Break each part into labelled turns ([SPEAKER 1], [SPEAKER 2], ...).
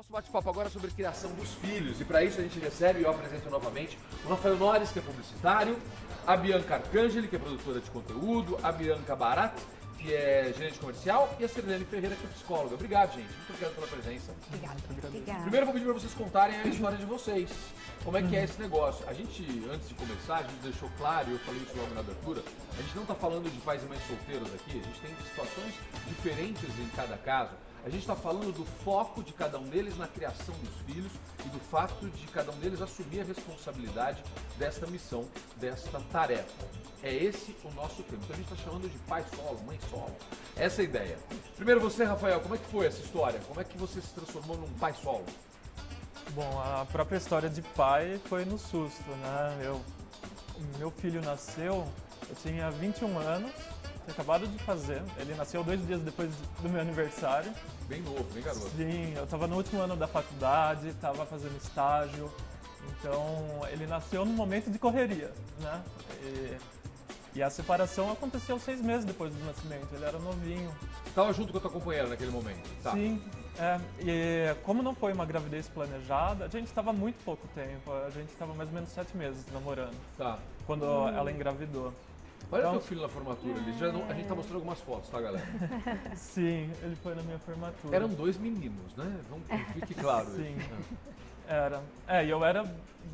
[SPEAKER 1] Nosso bate-papo agora é sobre criação dos filhos, e para isso a gente recebe e eu apresento novamente o Rafael Nores, que é publicitário, a Bianca Arcangeli, que é produtora de conteúdo, a Bianca Barat, que é gerente comercial, e a Sirlene Ferreira, que é psicóloga. Obrigado, gente. Muito obrigado pela presença.
[SPEAKER 2] Obrigada.
[SPEAKER 1] Primeiro eu vou pedir para vocês contarem a história de vocês. Como é que é esse negócio? A gente, antes de começar, a gente deixou claro, e eu falei isso logo na abertura, a gente não está falando de pais e mães solteiros aqui, a gente tem situações diferentes em cada caso. A gente está falando do foco de cada um deles na criação dos filhos e do fato de cada um deles assumir a responsabilidade desta missão, desta tarefa. É esse o nosso tema. Então a gente está chamando de pai solo, mãe solo. Essa é a ideia. Primeiro você, Rafael, como é que foi essa história? Como é que você se transformou num pai solo?
[SPEAKER 3] Bom, a própria história de pai foi no susto, né? Meu filho nasceu, eu tinha 21 anos, tinha acabado de fazer. Ele nasceu 2 dias depois do meu aniversário.
[SPEAKER 1] Bem novo, bem garoto.
[SPEAKER 3] Sim, eu estava no último ano da faculdade, estava fazendo estágio. Então, ele nasceu num momento de correria, né? E a separação aconteceu 6 meses depois do nascimento, ele era novinho.
[SPEAKER 1] Você estava junto com a tua companheira naquele momento? Tá.
[SPEAKER 3] Sim, e como não foi uma gravidez planejada, a gente estava muito pouco tempo, a gente estava mais ou menos 7 meses namorando,
[SPEAKER 1] Tá.
[SPEAKER 3] quando ela engravidou.
[SPEAKER 1] Olha
[SPEAKER 3] Então,
[SPEAKER 1] teu filho na formatura, a gente tá mostrando algumas fotos, tá, galera?
[SPEAKER 3] Sim, ele foi na minha formatura.
[SPEAKER 1] Eram 2 meninos, né? Fique claro
[SPEAKER 3] Sim.
[SPEAKER 1] isso.
[SPEAKER 3] Era. E eu era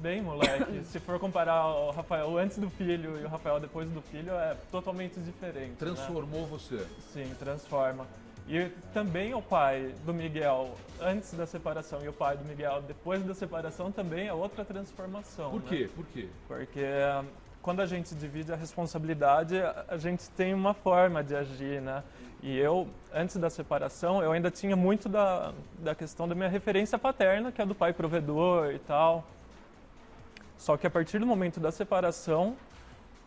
[SPEAKER 3] bem moleque. Se for comparar o Rafael antes do filho e o Rafael depois do filho, é totalmente diferente.
[SPEAKER 1] Transformou você.
[SPEAKER 3] Né? Sim, transforma. E também o pai do Miguel antes da separação e o pai do Miguel depois da separação também é outra transformação.
[SPEAKER 1] Por
[SPEAKER 3] né?
[SPEAKER 1] quê? Por quê?
[SPEAKER 3] Porque quando a gente divide a responsabilidade, a gente tem uma forma de agir, né? E eu, antes da separação, eu ainda tinha muito da questão da minha referência paterna, que é do pai provedor e tal. Só que a partir do momento da separação,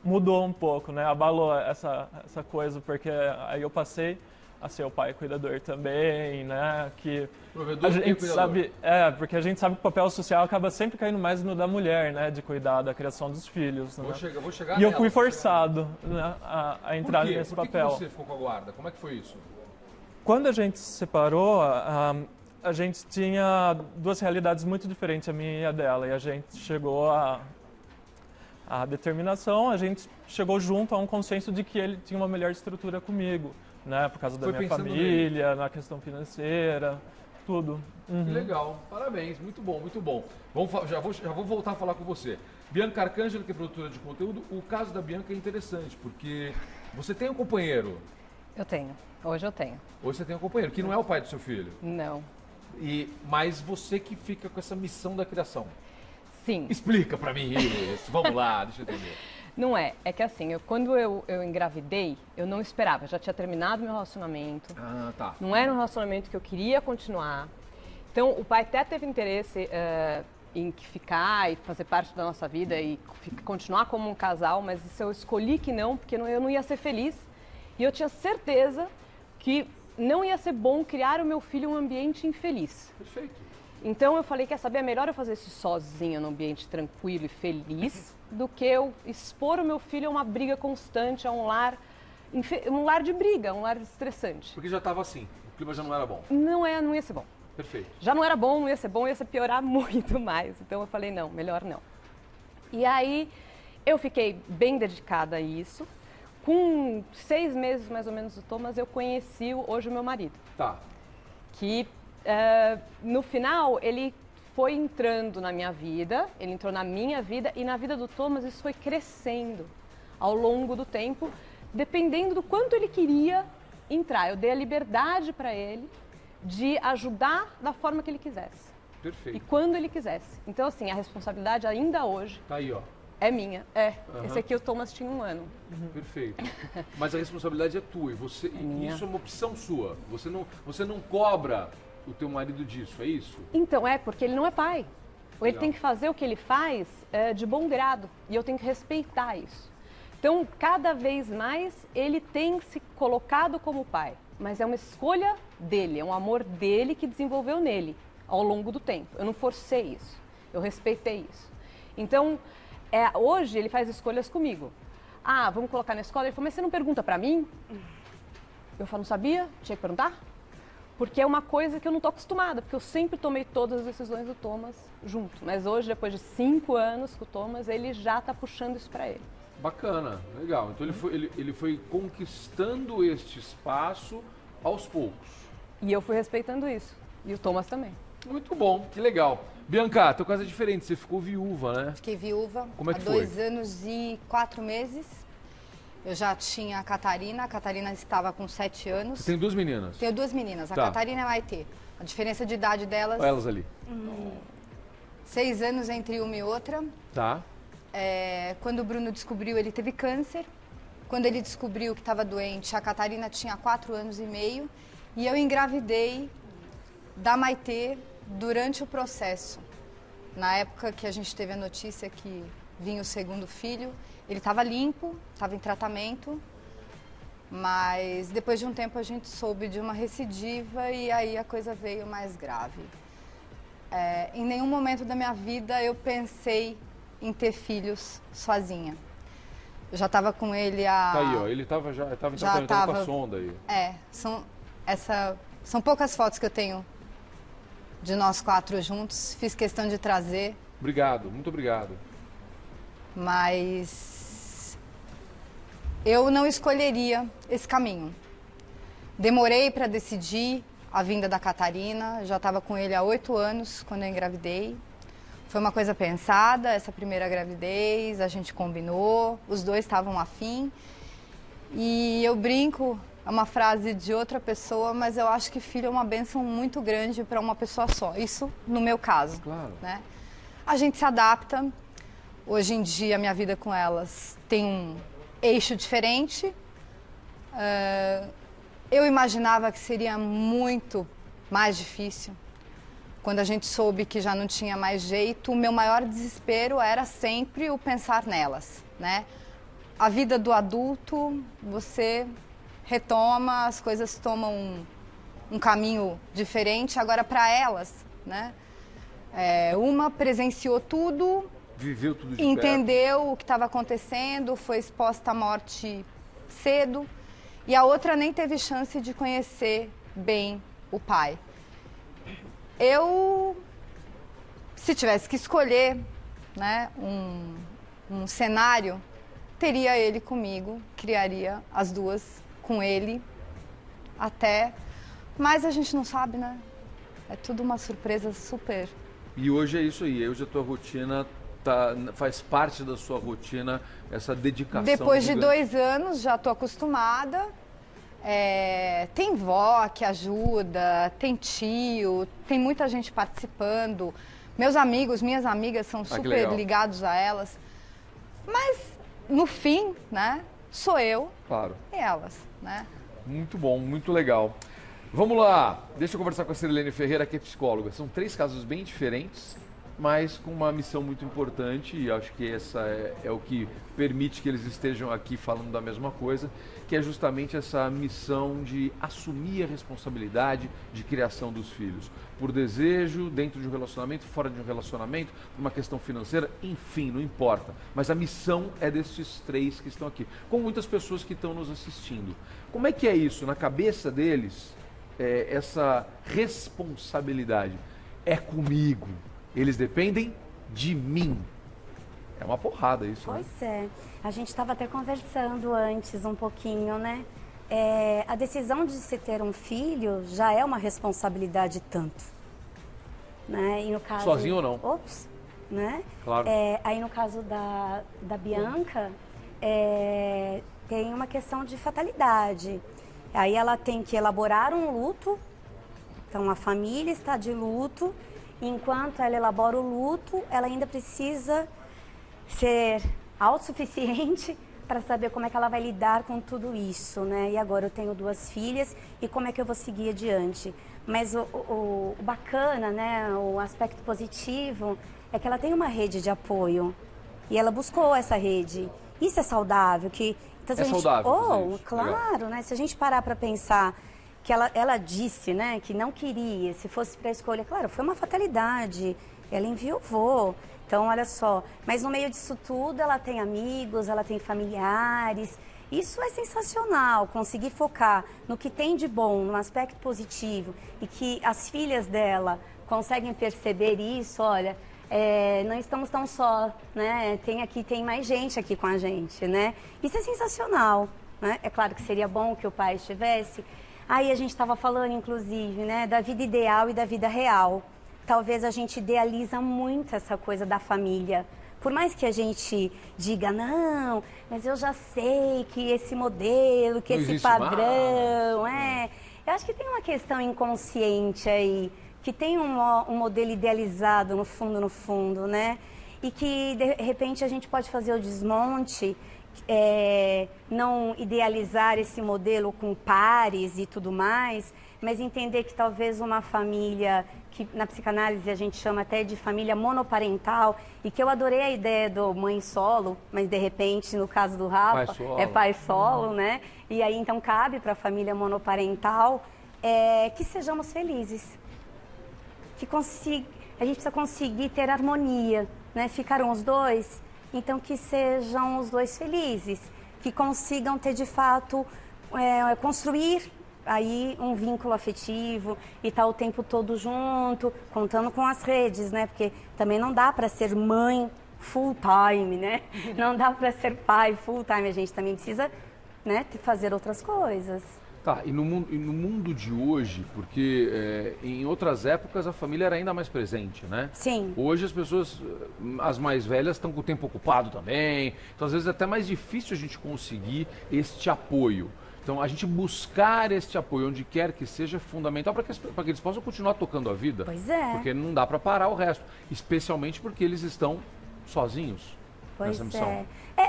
[SPEAKER 3] mudou um pouco, né? Abalou essa coisa, porque aí eu passei a ser o pai cuidador também, né? Que
[SPEAKER 1] Provedor
[SPEAKER 3] a gente
[SPEAKER 1] cuidador.
[SPEAKER 3] sabe, porque a gente sabe que o papel social acaba sempre caindo mais no da mulher, né? De cuidar da criação dos filhos. Né?
[SPEAKER 1] Vou chegar
[SPEAKER 3] E eu
[SPEAKER 1] nela,
[SPEAKER 3] fui
[SPEAKER 1] vou chegar
[SPEAKER 3] forçado, né, a entrar
[SPEAKER 1] nela.
[SPEAKER 3] nesse
[SPEAKER 1] Por que
[SPEAKER 3] papel.
[SPEAKER 1] que você ficou com a guarda? Como é que foi isso?
[SPEAKER 3] Quando a gente se separou, a gente tinha 2 realidades muito diferentes, a minha e a dela. E a gente chegou a determinação, a gente chegou junto a um consenso de que ele tinha uma melhor estrutura comigo, né? Por causa da
[SPEAKER 1] Foi
[SPEAKER 3] minha
[SPEAKER 1] pensando
[SPEAKER 3] família, na questão financeira, tudo. Uhum.
[SPEAKER 1] Que legal, parabéns, muito bom, muito bom. Já vou voltar a falar com você. Bianca Arcangeli, que é produtora de conteúdo, o caso da Bianca é interessante, porque você tem um companheiro.
[SPEAKER 2] Eu tenho. Hoje eu tenho.
[SPEAKER 1] Hoje você tem um companheiro, que não é o pai do seu filho.
[SPEAKER 2] Não.
[SPEAKER 1] Mas você que fica com essa missão da criação.
[SPEAKER 2] Sim.
[SPEAKER 1] Explica pra mim isso. Vamos lá, deixa eu entender.
[SPEAKER 2] Não é. É que assim, quando eu engravidei, eu não esperava. Eu já tinha terminado meu relacionamento.
[SPEAKER 1] Ah, tá.
[SPEAKER 2] Não era um relacionamento que eu queria continuar. Então, o pai até teve interesse em ficar e fazer parte da nossa vida e continuar como um casal, mas isso eu escolhi que não, porque eu não ia ser feliz. E eu tinha certeza que não ia ser bom criar o meu filho em um ambiente infeliz.
[SPEAKER 1] Perfeito.
[SPEAKER 2] Então eu falei, quer saber, é melhor eu fazer isso sozinha num ambiente tranquilo e feliz do que eu expor o meu filho a uma briga constante, a um lar de briga, um lar estressante.
[SPEAKER 1] Porque já estava assim, o clima já não era bom.
[SPEAKER 2] Não ia ser bom.
[SPEAKER 1] Perfeito.
[SPEAKER 2] Já não era bom, não ia ser bom, ia se piorar muito mais. Então eu falei, não, melhor não. E aí eu fiquei bem dedicada a isso. Com 6 meses mais ou menos do Thomas, eu conheci hoje o meu marido.
[SPEAKER 1] Tá.
[SPEAKER 2] Que no final ele foi entrando na minha vida, ele entrou na minha vida e na vida do Thomas isso foi crescendo ao longo do tempo, dependendo do quanto ele queria entrar. Eu dei a liberdade para ele de ajudar da forma que ele quisesse.
[SPEAKER 1] Perfeito.
[SPEAKER 2] E quando ele quisesse. Então assim, a responsabilidade ainda hoje
[SPEAKER 1] Tá aí, ó.
[SPEAKER 2] é minha. Esse aqui o Thomas tinha 1 ano.
[SPEAKER 1] Perfeito. Mas a responsabilidade é tua e
[SPEAKER 2] minha.
[SPEAKER 1] isso é uma opção sua. Você não cobra o teu marido disso, é isso?
[SPEAKER 2] Então, porque ele não é pai. Ele
[SPEAKER 1] Legal.
[SPEAKER 2] tem que fazer o que ele faz de bom grado. E eu tenho que respeitar isso. Então, cada vez mais, ele tem se colocado como pai. Mas é uma escolha dele, é um amor dele que desenvolveu nele ao longo do tempo. Eu não forcei isso. Eu respeitei isso. Então, hoje ele faz escolhas comigo. Vamos colocar na escola? Ele falou, mas você não pergunta pra mim? Eu falo, não sabia? Tinha que perguntar? Porque é uma coisa que eu não estou acostumada, porque eu sempre tomei todas as decisões do Thomas junto. Mas hoje, depois de 5 anos com o Thomas, ele já está puxando isso para ele.
[SPEAKER 1] Bacana, legal. Então ele foi conquistando este espaço aos poucos.
[SPEAKER 2] E eu fui respeitando isso. E o Thomas também.
[SPEAKER 1] Muito bom, que legal. Bianca, teu caso é diferente, você ficou viúva, né?
[SPEAKER 4] Fiquei viúva
[SPEAKER 1] Como é que
[SPEAKER 4] há
[SPEAKER 1] foi?
[SPEAKER 4] 2 anos e 4 meses. Eu já tinha a Catarina estava com 7 anos.
[SPEAKER 1] Você tem 2 meninas?
[SPEAKER 4] Tenho 2 meninas, a
[SPEAKER 1] Tá.
[SPEAKER 4] Catarina e a Maitê. A diferença de idade delas,
[SPEAKER 1] Olha elas ali.
[SPEAKER 4] 6 anos entre uma e outra.
[SPEAKER 1] Tá.
[SPEAKER 4] Quando o Bruno descobriu, ele teve câncer. Quando ele descobriu que estava doente, a Catarina tinha 4 anos e meio. E eu engravidei da Maitê durante o processo. Na época que a gente teve a notícia que vinha o segundo filho, ele estava limpo, estava em tratamento, mas depois de um tempo a gente soube de uma recidiva e aí a coisa veio mais grave. Em nenhum momento da minha vida eu pensei em ter filhos sozinha. Eu já estava com ele há...
[SPEAKER 1] Tá aí, ó. Ele tava em tratamento com a sonda aí.
[SPEAKER 4] São poucas fotos que eu tenho de nós 4 juntos. Fiz questão de trazer.
[SPEAKER 1] Obrigado, muito obrigado.
[SPEAKER 4] Mas eu não escolheria esse caminho. Demorei para decidir a vinda da Catarina. Já estava com ele há 8 anos quando eu engravidei. Foi uma coisa pensada, essa primeira gravidez, a gente combinou, os dois estavam afim. E eu brinco, é uma frase de outra pessoa, mas eu acho que filho é uma bênção muito grande para uma pessoa só. Isso no meu caso.
[SPEAKER 1] Claro.
[SPEAKER 4] Né? A gente se adapta. Hoje em dia, a minha vida com elas tem um eixo diferente. Eu imaginava que seria muito mais difícil. Quando a gente soube que já não tinha mais jeito, o meu maior desespero era sempre o pensar nelas, né? A vida do adulto, você retoma, as coisas tomam um caminho diferente. Agora, para elas, né? Uma presenciou tudo,
[SPEAKER 1] Viveu tudo de
[SPEAKER 4] entendeu o que estava acontecendo, foi exposta à morte cedo, e a outra nem teve chance de conhecer bem o pai. Eu, se tivesse que escolher, né, um cenário, teria ele comigo, criaria as duas com ele até, mas a gente não sabe, né? É tudo uma surpresa super.
[SPEAKER 1] E hoje é isso aí, hoje a tua rotina faz parte da sua rotina, essa dedicação.
[SPEAKER 4] Depois de
[SPEAKER 1] gigante.
[SPEAKER 4] 2 anos já estou acostumada. Tem vó que ajuda, tem tio, tem muita gente participando. Meus amigos, minhas amigas são super ligados a elas. Mas, no fim, né, sou eu
[SPEAKER 1] Claro.
[SPEAKER 4] e elas, né?
[SPEAKER 1] Muito bom, muito legal. Vamos lá, deixa eu conversar com a Cirilene Ferreira, que é psicóloga. São 3 casos bem diferentes, mas com uma missão muito importante, e acho que essa é o que permite que eles estejam aqui falando da mesma coisa, que é justamente essa missão de assumir a responsabilidade de criação dos filhos. Por desejo, dentro de um relacionamento, fora de um relacionamento, por uma questão financeira, enfim, não importa. Mas a missão é destes 3 que estão aqui, com muitas pessoas que estão nos assistindo. Como é que é isso, na cabeça deles, essa responsabilidade? É comigo. Eles dependem de mim. É uma porrada isso, né?
[SPEAKER 5] Pois é. A gente estava até conversando antes um pouquinho, né? A decisão de se ter um filho já é uma responsabilidade tanto. Né? E no caso,
[SPEAKER 1] sozinho ou não?
[SPEAKER 5] Ops, né?
[SPEAKER 1] Claro.
[SPEAKER 5] Aí no caso da Bianca, tem uma questão de fatalidade. Aí ela tem que elaborar um luto. Então a família está de luto. Enquanto ela elabora o luto, ela ainda precisa ser autossuficiente para saber como é que ela vai lidar com tudo isso, né? E agora eu tenho 2 filhas e como é que eu vou seguir adiante? Mas o bacana, né? O aspecto positivo é que ela tem uma rede de apoio e ela buscou essa rede. Isso é saudável, que então, se a gente,
[SPEAKER 1] saudável fazer isso.
[SPEAKER 5] Claro,
[SPEAKER 1] Legal.
[SPEAKER 5] né? Se a gente parar para pensar que ela disse, né, que não queria, se fosse para a escolha, claro, foi uma fatalidade, ela enviou. Então, olha só, mas no meio disso tudo ela tem amigos, ela tem familiares, Isso é sensacional, conseguir focar no que tem de bom, no aspecto positivo, e que as filhas dela conseguem perceber isso, olha, não estamos tão só, né? Tem mais gente aqui com a gente, né? Isso é sensacional, né? É claro que seria bom que o pai estivesse. Aí a gente estava falando, inclusive, né, da vida ideal e da vida real. Talvez a gente idealiza muito essa coisa da família. Por mais que a gente diga, não, mas eu já sei que esse modelo, que esse padrão, eu acho que tem uma questão inconsciente aí, que tem um modelo idealizado no fundo, né? E que, de repente, a gente pode fazer o desmonte, não idealizar esse modelo com pares e tudo mais, mas entender que talvez uma família, que na psicanálise a gente chama até de família monoparental, e que eu adorei a ideia do mãe solo, mas de repente, no caso do Rafa, é pai solo, né? E aí então cabe para a família monoparental que sejamos felizes. A gente precisa conseguir ter harmonia, né? Ficaram os dois, então que sejam os dois felizes, que consigam ter de fato, construir aí um vínculo afetivo e estar o tempo todo junto, contando com as redes, né? Porque também não dá para ser mãe full time, né? Não dá para ser pai full time, a gente também precisa, né, fazer outras coisas.
[SPEAKER 1] Tá, e no mundo de hoje, porque em outras épocas a família era ainda mais presente, né?
[SPEAKER 5] Sim.
[SPEAKER 1] Hoje as pessoas, as mais velhas, estão com o tempo ocupado também, então às vezes é até mais difícil a gente conseguir este apoio. Então a gente buscar este apoio onde quer que seja é fundamental para que eles possam continuar tocando a vida.
[SPEAKER 5] Pois é.
[SPEAKER 1] Porque não dá para parar o resto, especialmente porque eles estão sozinhos nessa missão.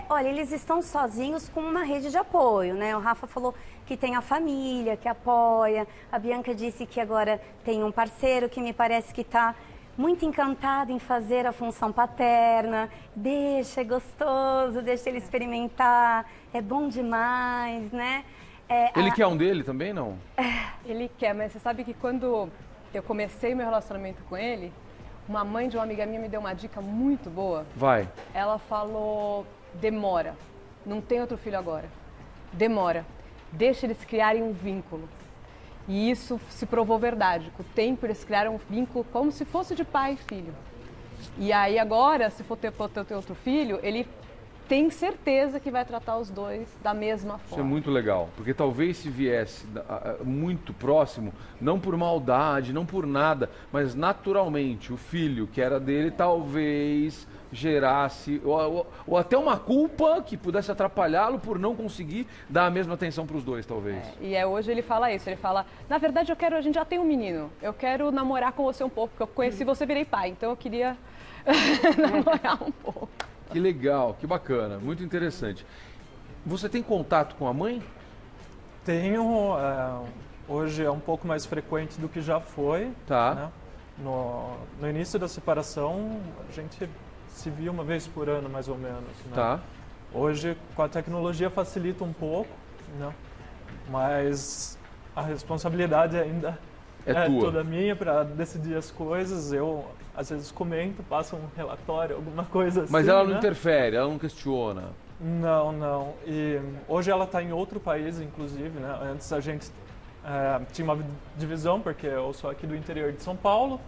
[SPEAKER 5] Olha, eles estão sozinhos com uma rede de apoio, né? O Rafa falou que tem a família que apoia, a Bianca disse que agora tem um parceiro que me parece que está muito encantado em fazer a função paterna. Deixa, é gostoso, deixa ele experimentar, é bom demais, né?
[SPEAKER 1] Ele quer um dele também, não?
[SPEAKER 2] Ele quer, mas você sabe que quando eu comecei meu relacionamento com ele, uma mãe de uma amiga minha me deu uma dica muito boa.
[SPEAKER 1] Vai.
[SPEAKER 2] Ela falou, demora, não tem outro filho agora, demora, deixa eles criarem um vínculo. E isso se provou verdade, com o tempo eles criaram um vínculo como se fosse de pai e filho. E aí agora, se for ter outro filho, ele tem certeza que vai tratar os dois da mesma forma.
[SPEAKER 1] Isso é muito legal, porque talvez se viesse muito próximo, não por maldade, não por nada, mas naturalmente o filho que era dele talvez gerasse, ou até uma culpa que pudesse atrapalhá-lo por não conseguir dar a mesma atenção para os dois, talvez.
[SPEAKER 2] Hoje ele fala isso, ele fala, na verdade a gente já tem um menino, eu quero namorar com você um pouco, porque eu conheci você, virei pai, então eu queria namorar um pouco.
[SPEAKER 1] Que legal, que bacana, muito interessante. Você tem contato com a mãe?
[SPEAKER 3] Tenho, hoje é um pouco mais frequente do que já foi.
[SPEAKER 1] Tá.
[SPEAKER 3] Né? No início da separação, a gente se via uma vez por ano, mais ou menos. Né?
[SPEAKER 1] Tá.
[SPEAKER 3] Hoje, com a tecnologia, facilita um pouco, né? Mas a responsabilidade ainda é toda minha para decidir as coisas. Eu, às vezes, comento, passo um relatório, alguma coisa assim.
[SPEAKER 1] Mas ela não
[SPEAKER 3] né?
[SPEAKER 1] interfere, ela não questiona?
[SPEAKER 3] Não. E hoje ela está em outro país, inclusive, né? Antes a gente tinha uma divisão, porque eu sou aqui do interior de São Paulo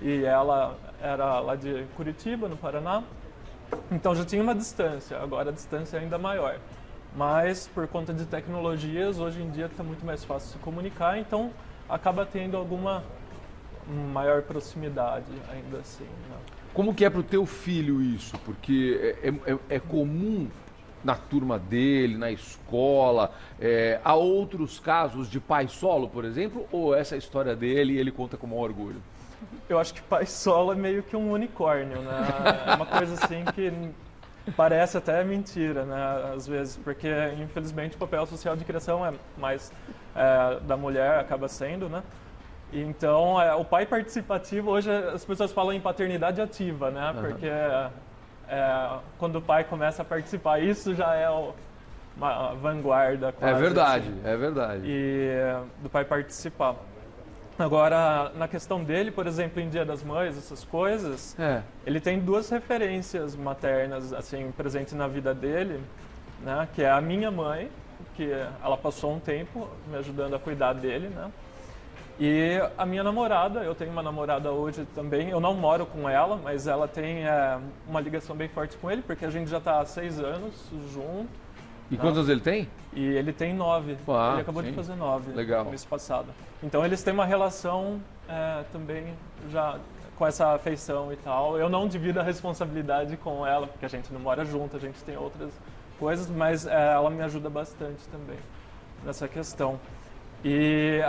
[SPEAKER 3] e ela era lá de Curitiba, no Paraná. Então já tinha uma distância, agora a distância é ainda maior. Mas por conta de tecnologias, hoje em dia está muito mais fácil se comunicar, então acaba tendo alguma maior proximidade ainda assim. Né?
[SPEAKER 1] Como que é para o teu filho isso? Porque é comum na turma dele, na escola, há outros casos de pai solo, por exemplo, ou essa é a história dele e ele conta com maior orgulho?
[SPEAKER 3] Eu acho que pai solo é meio que um unicórnio, né? É uma coisa assim que parece até mentira, né? Às vezes, porque infelizmente o papel social de criação é mais da mulher, acaba sendo, né? Então, o pai participativo, hoje as pessoas falam em paternidade ativa, né? Uhum. Porque quando o pai começa a participar, isso já é uma vanguarda quase.
[SPEAKER 1] É verdade.
[SPEAKER 3] E do pai participar. Agora, na questão dele, por exemplo, em Dia das Mães, essas coisas, ele tem duas referências maternas, assim, presentes na vida dele, né? Que é a minha mãe que ela passou um tempo me ajudando a cuidar dele, né? E a minha namorada, eu tenho uma namorada hoje também, eu não moro com ela, mas ela tem uma ligação bem forte com ele, porque a gente já está há 6 anos junto.
[SPEAKER 1] E quantos anos ele tem?
[SPEAKER 3] E ele tem 9, ele acabou de fazer 9
[SPEAKER 1] Legal.
[SPEAKER 3] no mês passado. Então eles têm uma relação também já com essa afeição e tal. Eu não divido a responsabilidade com ela, porque a gente não mora junto, a gente tem outras coisas, mas ela me ajuda bastante também nessa questão. E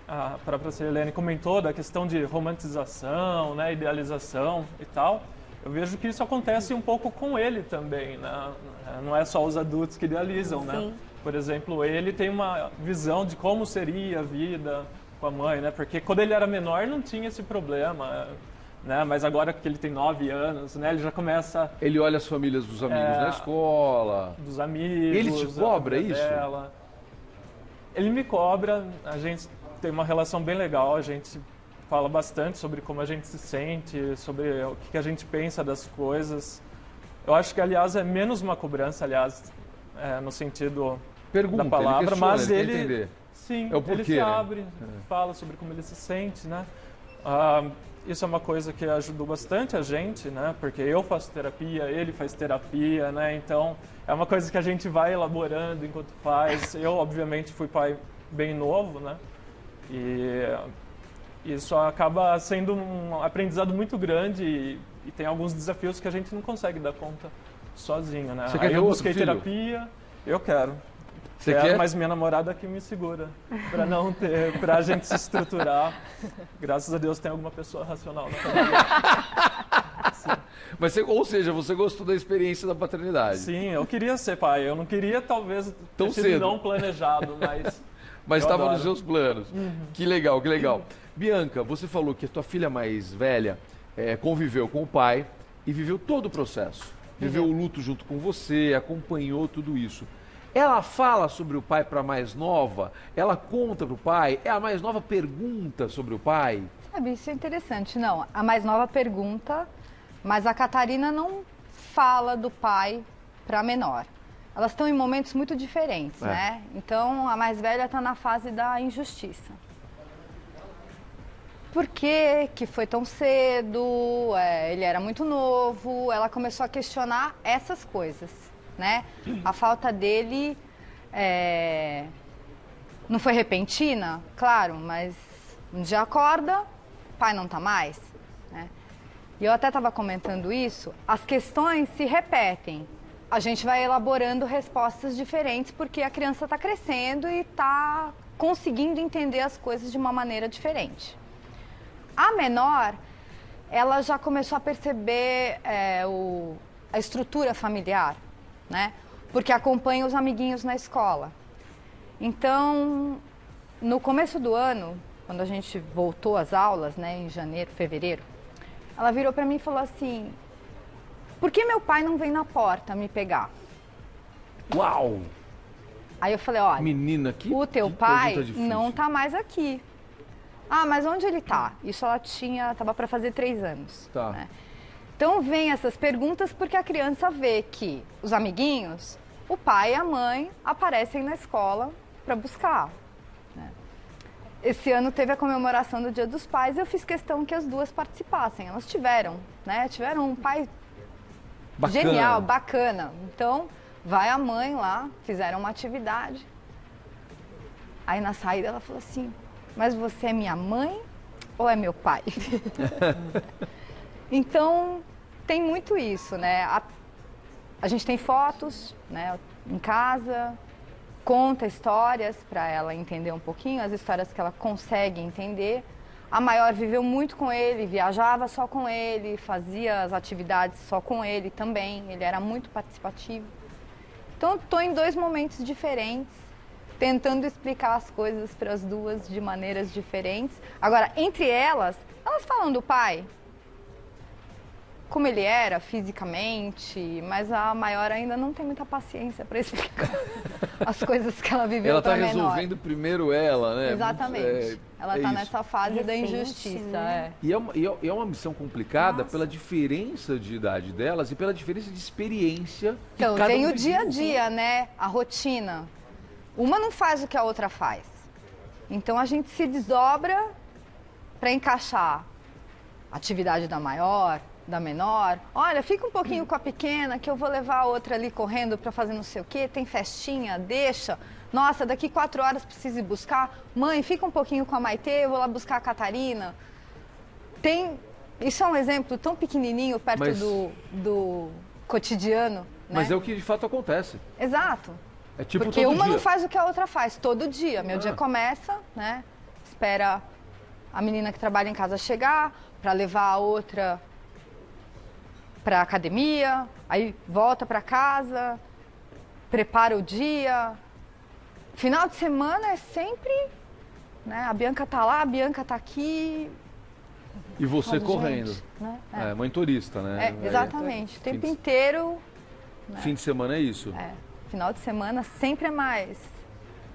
[SPEAKER 3] a própria Sirlene comentou da questão de romantização, né, idealização e tal. Eu vejo que isso acontece um pouco com ele também, né? Não é só os adultos que idealizam, né?
[SPEAKER 5] Sim.
[SPEAKER 3] Por exemplo, ele tem uma visão de como seria a vida com a mãe, né? Porque quando ele era menor não tinha esse problema, né? Mas agora que ele tem 9 anos, né? Ele já começa...
[SPEAKER 1] Ele olha as famílias dos amigos na escola.
[SPEAKER 3] Dos amigos.
[SPEAKER 1] Ele te cobra isso?
[SPEAKER 3] Dela. Ele me cobra, a gente tem uma relação bem legal, a gente fala bastante sobre como a gente se sente, sobre o que a gente pensa das coisas. Eu acho que, aliás, é menos uma cobrança, aliás, no sentido da palavra,
[SPEAKER 1] ele
[SPEAKER 3] mas
[SPEAKER 1] ele quer entender.
[SPEAKER 3] Sim,
[SPEAKER 1] É o porquê,
[SPEAKER 3] ele se
[SPEAKER 1] né?
[SPEAKER 3] abre, fala sobre como ele se sente, né? Isso é uma coisa que ajudou bastante a gente, né? Porque eu faço terapia, ele faz terapia, né? Então, é uma coisa que a gente vai elaborando enquanto faz. Eu, obviamente, fui pai bem novo, né? E isso acaba sendo um aprendizado muito grande e tem alguns desafios que a gente não consegue dar conta sozinho, né?
[SPEAKER 1] Você quer
[SPEAKER 3] Aí
[SPEAKER 1] ter
[SPEAKER 3] eu
[SPEAKER 1] outro
[SPEAKER 3] busquei
[SPEAKER 1] filho?
[SPEAKER 3] terapia, eu quero.
[SPEAKER 1] Você quer?
[SPEAKER 3] Mas minha namorada que me segura para não ter, para a gente se estruturar. Graças a Deus tem alguma pessoa racional na família.
[SPEAKER 1] Mas ou seja, você gostou da experiência da paternidade?
[SPEAKER 3] Sim, eu queria ser pai. Eu não queria talvez
[SPEAKER 1] Tão
[SPEAKER 3] ter sido
[SPEAKER 1] cedo.
[SPEAKER 3] não planejado,
[SPEAKER 1] Mas
[SPEAKER 3] eu
[SPEAKER 1] estava
[SPEAKER 3] adoro.
[SPEAKER 1] nos seus planos. Que legal, que legal. Bianca, você falou que a tua filha mais velha conviveu com o pai e viveu todo o processo. Viveu o luto junto com você, acompanhou tudo isso. Ela fala sobre o pai para a mais nova? Ela conta para o pai? A mais nova pergunta sobre o pai?
[SPEAKER 4] Sabe, isso é interessante. Não, a mais nova pergunta, mas a Catarina não fala do pai para a menor. Elas estão em momentos muito diferentes, né? Então, a mais velha está na fase da injustiça. Por que que foi tão cedo? Ele era muito novo. Ela começou a questionar essas coisas, né? A falta dele não foi repentina, claro, mas um dia acorda, o pai não está mais, né? E eu até estava comentando isso, as questões se repetem. A gente vai elaborando respostas diferentes porque a criança está crescendo e está conseguindo entender as coisas de uma maneira diferente. A menor, ela já começou a perceber a estrutura familiar, né? Porque acompanha os amiguinhos na escola. Então, no começo do ano, quando a gente voltou às aulas, né, em janeiro, fevereiro, ela virou para mim e falou assim: por que meu pai não vem na porta me pegar?
[SPEAKER 1] Uau!
[SPEAKER 4] Aí eu falei: olha,
[SPEAKER 1] Menina, que
[SPEAKER 4] o teu
[SPEAKER 1] que
[SPEAKER 4] pai
[SPEAKER 1] pergunta difícil.
[SPEAKER 4] não tá mais aqui. Ah, mas onde ele tá? Isso ela tava para fazer 3 anos.
[SPEAKER 1] Tá.
[SPEAKER 4] Né? Então vem essas perguntas porque a criança vê que os amiguinhos, o pai e a mãe aparecem na escola para buscar. Né? Esse ano teve a comemoração do Dia dos Pais e eu fiz questão que as duas participassem. Elas tiveram um pai
[SPEAKER 1] Bacana.
[SPEAKER 4] genial, bacana. Então, vai a mãe lá, fizeram uma atividade. Aí na saída ela falou assim: mas você é minha mãe ou é meu pai? Então, tem muito isso, né? A gente tem fotos, né, em casa, conta histórias para ela entender um pouquinho, as histórias que ela consegue entender. A maior viveu muito com ele, viajava só com ele, fazia as atividades só com ele também, ele era muito participativo. Então, estou em 2 momentos diferentes, tentando explicar as coisas para as duas de maneiras diferentes. Agora, entre elas falam do pai, como ele era fisicamente, mas a maior ainda não tem muita paciência para explicar. as coisas que ela viveu
[SPEAKER 1] Ela tá
[SPEAKER 4] para menor.
[SPEAKER 1] resolvendo primeiro ela, né?
[SPEAKER 4] Exatamente. Ela está
[SPEAKER 1] isso.
[SPEAKER 4] nessa fase da
[SPEAKER 5] Recente,
[SPEAKER 4] injustiça.
[SPEAKER 5] né?
[SPEAKER 1] E é uma missão complicada
[SPEAKER 5] Nossa.
[SPEAKER 1] pela diferença de idade delas e pela diferença de experiência. que
[SPEAKER 4] Então,
[SPEAKER 1] cada
[SPEAKER 4] tem
[SPEAKER 1] um
[SPEAKER 4] o dia a
[SPEAKER 1] vive.
[SPEAKER 4] dia, né? A rotina. Uma não faz o que a outra faz. Então, a gente se desdobra para encaixar a atividade da maior, da menor. Olha, fica um pouquinho com a pequena, que eu vou levar a outra ali correndo para fazer não sei o quê. Tem festinha, deixa. Nossa, daqui 4 horas preciso ir buscar. Mãe, fica um pouquinho com a Maitê, eu vou lá buscar a Catarina. Isso é um exemplo tão pequenininho perto
[SPEAKER 1] Mas-
[SPEAKER 4] do cotidiano, né?
[SPEAKER 1] Mas é o que de fato acontece.
[SPEAKER 4] Exato.
[SPEAKER 1] É tipo
[SPEAKER 4] Porque
[SPEAKER 1] todo
[SPEAKER 4] uma
[SPEAKER 1] dia.
[SPEAKER 4] não faz o que a outra faz, todo dia. Meu dia começa, né? Espera a menina que trabalha em casa chegar para levar a outra para academia, aí volta para casa, prepara o dia. Final de semana é sempre, né? A Bianca tá lá, a Bianca tá aqui.
[SPEAKER 1] E você
[SPEAKER 4] Falo,
[SPEAKER 1] correndo.
[SPEAKER 4] gente, né?
[SPEAKER 1] É, mãe turista, né?
[SPEAKER 4] Exatamente. O tempo
[SPEAKER 1] fim de-
[SPEAKER 4] inteiro,
[SPEAKER 1] Fim de semana é isso.
[SPEAKER 4] final de semana sempre é mais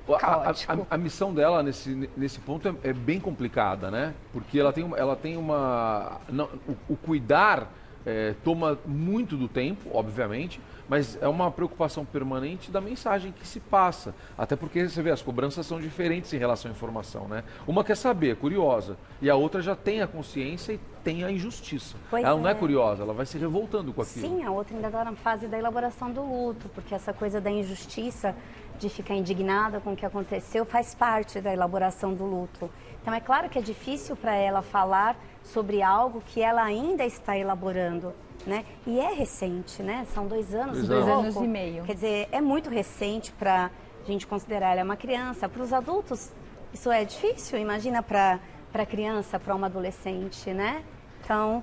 [SPEAKER 1] A-
[SPEAKER 4] caótico.
[SPEAKER 1] A missão dela nesse ponto é bem complicada, né? Porque ela tem uma... não, o cuidar toma muito do tempo, obviamente, mas é uma preocupação permanente da mensagem que se passa. Até porque, você vê, as cobranças são diferentes em relação à informação, né? Uma quer saber, é curiosa, e a outra já tem a consciência e tem a injustiça.
[SPEAKER 5] Pois
[SPEAKER 1] Ela não é
[SPEAKER 5] é.
[SPEAKER 1] curiosa, ela vai se revoltando com aquilo.
[SPEAKER 5] Sim, a outra ainda está na fase da elaboração do luto, porque essa coisa da injustiça, de ficar indignada com o que aconteceu, faz parte da elaboração do luto. Então, é claro que é difícil para ela falar sobre algo que ela ainda está elaborando, né? E é recente, né? São 2 anos.
[SPEAKER 1] 2
[SPEAKER 4] anos
[SPEAKER 5] pouco.
[SPEAKER 4] e meio.
[SPEAKER 5] Quer dizer, é muito recente para a gente considerar ela uma criança. Para os adultos, isso é difícil. Imagina para a criança, para uma adolescente, né? Então,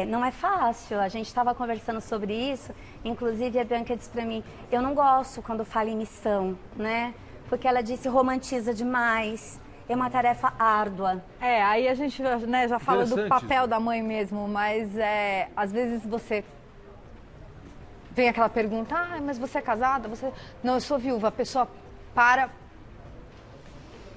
[SPEAKER 5] não é fácil. A gente estava conversando sobre isso. Inclusive, a Bianca disse para mim, eu não gosto quando fala em missão, né? Porque ela disse romantiza demais. É uma tarefa árdua.
[SPEAKER 4] Aí a gente, né, já fala do
[SPEAKER 1] Interessante
[SPEAKER 4] papel
[SPEAKER 1] isso.
[SPEAKER 4] da mãe mesmo, mas às vezes você vem aquela pergunta, mas você é casada? Não, eu sou viúva. A pessoa para,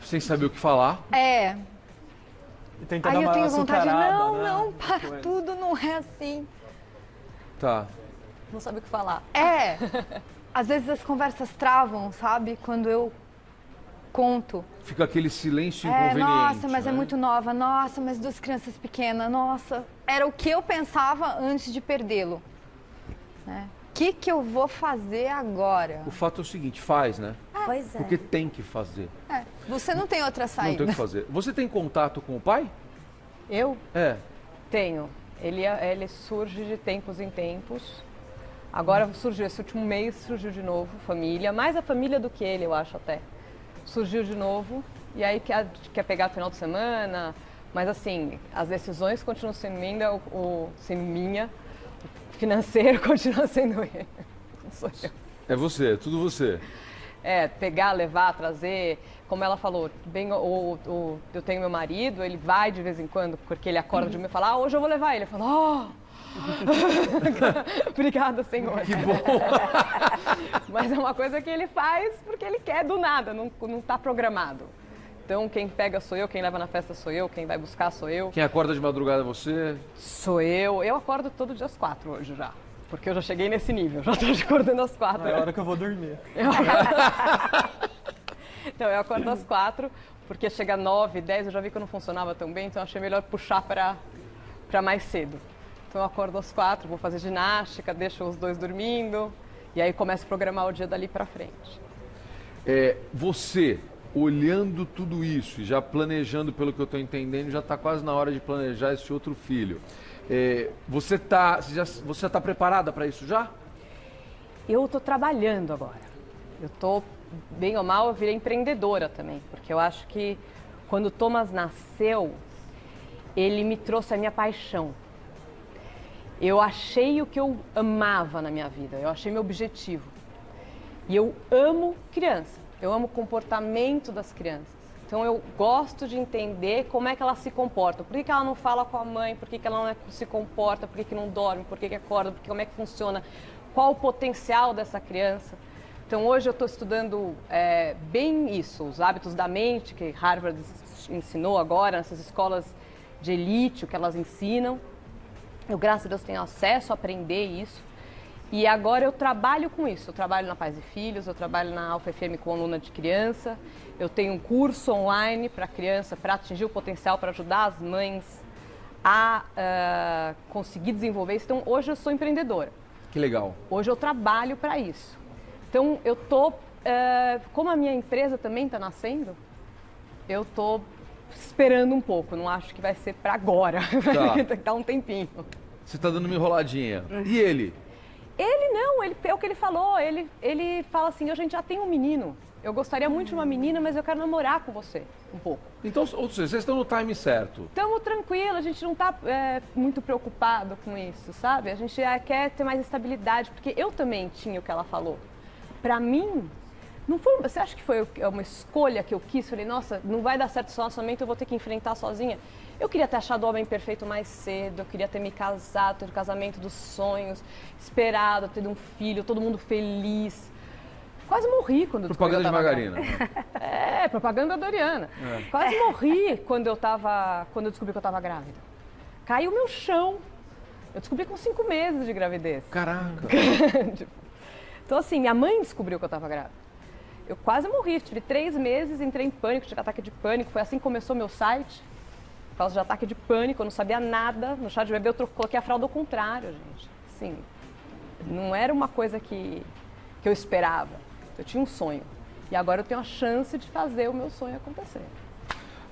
[SPEAKER 1] Sem saber o que falar.
[SPEAKER 3] E tenta
[SPEAKER 4] aí
[SPEAKER 3] dar
[SPEAKER 4] eu
[SPEAKER 3] uma
[SPEAKER 4] tenho vontade de,
[SPEAKER 3] açucarada, né?
[SPEAKER 4] não, para
[SPEAKER 3] Tipo,
[SPEAKER 4] tudo, não é assim.
[SPEAKER 1] Tá.
[SPEAKER 2] Não sabe o que falar.
[SPEAKER 4] Às vezes as conversas travam, sabe? Quando eu conto.
[SPEAKER 1] Fica aquele silêncio inconveniente.
[SPEAKER 4] Nossa, mas é
[SPEAKER 1] né?
[SPEAKER 4] muito nova. Nossa, mas 2 crianças pequenas. Nossa, era o que eu pensava antes de perdê-lo. Né? O que eu vou fazer agora?
[SPEAKER 1] O fato é o seguinte, faz, né?
[SPEAKER 5] Pois é.
[SPEAKER 1] Porque tem que fazer.
[SPEAKER 4] Você não tem outra
[SPEAKER 1] Não
[SPEAKER 4] saída.
[SPEAKER 1] tem o que fazer. Você tem contato com o pai?
[SPEAKER 2] Eu
[SPEAKER 1] É.
[SPEAKER 2] tenho. Ele surge de tempos em tempos. Agora surgiu, esse último mês surgiu de novo, família. Mais a família do que ele, eu acho até. Surgiu de novo. E aí quer pegar final de semana. Mas assim, as decisões continuam sendo sendo minha. O financeiro continua sendo ele. Não sou eu.
[SPEAKER 1] É você, é tudo você.
[SPEAKER 2] Pegar, levar, trazer. Como ela falou, eu tenho meu marido, ele vai de vez em quando, porque ele acorda de manhã e fala, hoje eu vou levar ele. Eu falo, obrigada, Senhor.
[SPEAKER 1] Que bom.
[SPEAKER 2] Mas é uma coisa que ele faz porque ele quer do nada, não está programado. Então, quem pega sou eu, quem leva na festa sou eu, quem vai buscar sou eu.
[SPEAKER 1] Quem acorda de madrugada é você?
[SPEAKER 2] Sou eu. Eu acordo todo dia às 4 hoje já. Porque eu já cheguei nesse nível, já estou acordando às 4.
[SPEAKER 3] É a hora que eu vou dormir.
[SPEAKER 2] Então, eu acordo às 4, porque chega 9, 10, eu já vi que eu não funcionava tão bem, então eu achei melhor puxar para mais cedo. Então, eu acordo às 4, vou fazer ginástica, deixo os 2 dormindo, e aí começo a programar o dia dali para frente.
[SPEAKER 1] Você, olhando tudo isso e já planejando, pelo que eu estou entendendo, já está quase na hora de planejar esse outro filho. Você está preparada para isso já?
[SPEAKER 2] Eu estou trabalhando agora. Eu estou, bem ou mal, eu virei empreendedora também, porque eu acho que quando o Thomas nasceu, ele me trouxe a minha paixão. Eu achei o que eu amava na minha vida, eu achei meu objetivo. E eu amo criança, eu amo o comportamento das crianças. Então eu gosto de entender como é que ela se comporta. Por que ela não fala com a mãe, por que ela não se comporta, por que não dorme, por que acorda, como é que funciona, qual o potencial dessa criança. Então hoje eu estou estudando bem isso, os hábitos da mente, que Harvard ensinou agora, nessas escolas de elite, o que elas ensinam. Eu, graças a Deus, tenho acesso a aprender isso. E agora eu trabalho com isso. Eu trabalho na Pais e Filhos, eu trabalho na Alfa FM com aluna de criança. Eu tenho um curso online para criança, para atingir o potencial, para ajudar as mães a conseguir desenvolver isso. Então, hoje eu sou empreendedora.
[SPEAKER 1] Que legal.
[SPEAKER 2] Hoje eu trabalho para isso. Então, eu tô, como a minha empresa também está nascendo, eu tô esperando um pouco. Não acho que vai ser para agora. Vai dar um tempinho.
[SPEAKER 1] Você está dando uma enroladinha. E ele?
[SPEAKER 2] Ele não, é o que ele falou. Ele fala assim, a gente já tem um menino. Eu gostaria muito de uma menina, mas eu quero namorar com você um pouco.
[SPEAKER 1] Então, ou seja, vocês estão no time certo.
[SPEAKER 2] Estamos tranquilos, a gente não está muito preocupado com isso, sabe? A gente quer ter mais estabilidade, porque eu também tinha o que ela falou. Pra mim, não foi. Você acha que foi uma escolha que eu quis? Falei, nossa, não vai dar certo esse relacionamento, eu vou ter que enfrentar sozinha. Eu queria ter achado o homem perfeito mais cedo, eu queria ter me casado, ter o casamento dos sonhos, esperado, ter um filho, todo mundo feliz. Quase morri quando eu descobri que eu tava grávida.
[SPEAKER 1] Propaganda de margarina.
[SPEAKER 2] Propaganda Doriana. Quase morri quando eu descobri que eu estava grávida. Caiu o meu chão. Eu descobri com 5 meses de gravidez.
[SPEAKER 1] Caraca.
[SPEAKER 2] Então, assim, minha mãe descobriu que eu estava grávida. Eu quase morri, tive 3 meses, entrei em pânico, tive ataque de pânico. Foi assim que começou meu site. Por causa de ataque de pânico, eu não sabia nada. No chá de bebê eu coloquei a fralda ao contrário, gente. Assim, não era uma coisa que eu esperava. Eu tinha um sonho. E agora eu tenho a chance de fazer o meu sonho acontecer.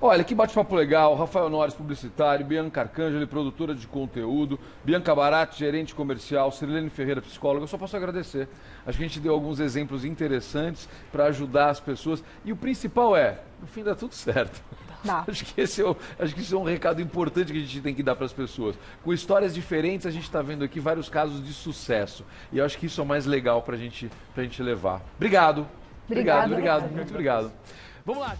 [SPEAKER 1] Olha, que bate-papo legal. Rafael Norris, publicitário. Bianca Arcangeli, produtora de conteúdo. Bianca Barati, gerente comercial. Sirlene Ferreira, psicóloga. Eu só posso agradecer. Acho que a gente deu alguns exemplos interessantes para ajudar as pessoas. E o principal no fim dá tudo certo. Acho que isso é um recado importante que a gente tem que dar para as pessoas. Com histórias diferentes, a gente está vendo aqui vários casos de sucesso. E eu acho que isso é o mais legal para a gente levar. Obrigado. Obrigado. Muito obrigado. Vamos lá.